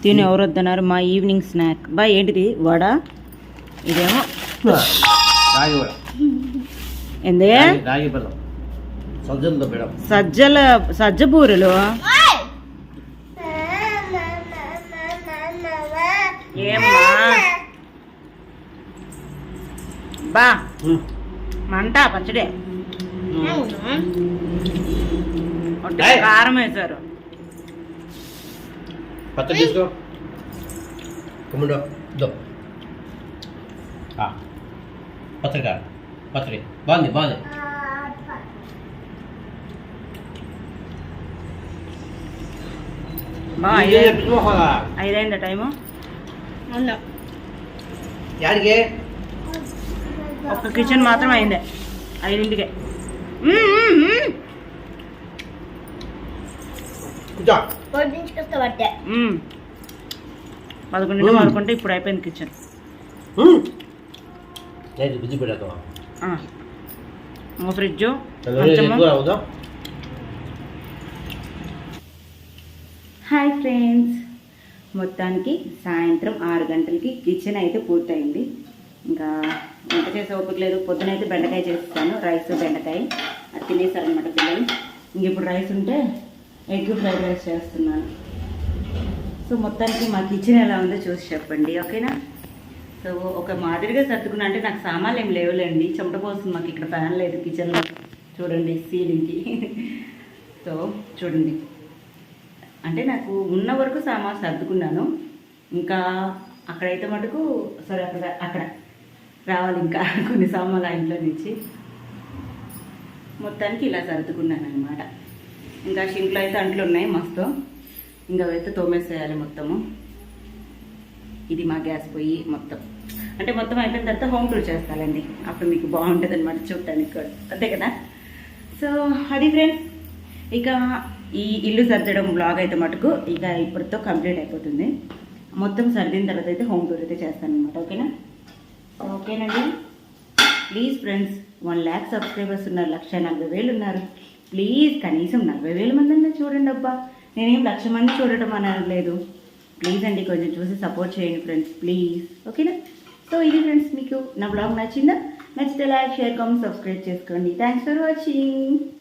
తిని ఎవరు వద్దన్నారు మా ఈవినింగ్ స్నాక్ బా ఏంటిది వడ ఇదేమో ఏంది సజ్జ బూరెలు ఏమ్మా బా మంట పచ్చడే కారం వేశారు పచ్చడి తీసుకో కుమ్ముడు పచ్చడి కాదు పచ్చడి బాగుంది బాగుంది ఐదైందా టైము యాడికి ఒక్క కిచెన్ మాత్రం అయిందే 5ంటికే కూర్చో 11 వరకుంటే ఇప్పుడు అయిపోయింది కిచెన్ బిజీ పెడతావా ఫ్రిడ్జ్ హాయ్ ఫ్రెండ్స్ మొత్తానికి సాయంత్రం 6 గంటలకి కిచెన్ అయితే పూర్తయింది ఇంకా వంట చేసే ఓపిక లేదు పొద్దునైతే బెండకాయ చేస్తాను రైస్ బెండకాయ అది తినేసారనమాట పిల్లలు ఇంక ఇప్పుడు రైస్ ఉంటే ఎగ్ ఫ్రైడ్ రైస్ చేస్తున్నాను సో మొత్తానికి మా కిచెన్ ఎలా ఉందో చూసి చెప్పండి ఓకేనా సో ఒక మాదిరిగా సర్దుకున్నా అంటే నాకు సామాన్లు ఏం లేవులేండి చెమట పోస్తుంది మాకు ఇక్కడ ఫ్యాన్ లేదు కిచెన్లో చూడండి సీలింగ్కి సో చూడండి అంటే నాకు ఉన్న వరకు సామాన్ సర్దుకున్నాను ఇంకా అక్కడైతే మటుకు సరే అక్కడ రావాలి ఇంకా కొన్ని సామాన్లు ఆ ఇంట్లో నుంచి మొత్తానికి ఇలా సర్దుకున్నాను అనమాట ఇంకా షింక్లో అయితే అంట్లు ఉన్నాయి మస్తు ఇంకా అవైతే తోమేసేయాలి మొత్తము ఇది మా గ్యాస్ పొయ్యి మొత్తం అంటే మొత్తం అయిపోయిన తర్వాత హోమ్ టూర్ చేస్తానండి అప్పుడు మీకు బాగుంటుంది అనమాట చూడటానికి కూడా అంతే కదా సో అది ఫ్రెండ్స్ ఇక ఈ ఇల్లు సర్దడం బ్లాగ్ అయితే మటుకు ఇక ఇప్పటితో కంప్లీట్ అయిపోతుంది మొత్తం సర్దిన తర్వాత అయితే హోమ్ టూర్ అయితే చేస్తాను అనమాట ఓకేనా ఓకేనండి ప్లీజ్ ఫ్రెండ్స్ 1 lakh సబ్స్క్రైబర్స్ ఉన్నారు 140,000 ఉన్నారు ప్లీజ్ కనీసం 40,000 మంది అన్నా చూడండి అబ్బా నేనేం 1,00,000 మంది చూడటం అనలేదు ప్లీజ్ అండి కొంచెం చూసి సపోర్ట్ చేయండి ఫ్రెండ్స్ ప్లీజ్ ఓకేనా సో ఇది ఫ్రెండ్స్ మీకు నా బ్లాగ్ నచ్చిందా నచ్చితే లైక్ షేర్ కామెంట్ సబ్స్క్రైబ్ చేసుకోండి థ్యాంక్స్ ఫర్ వాచింగ్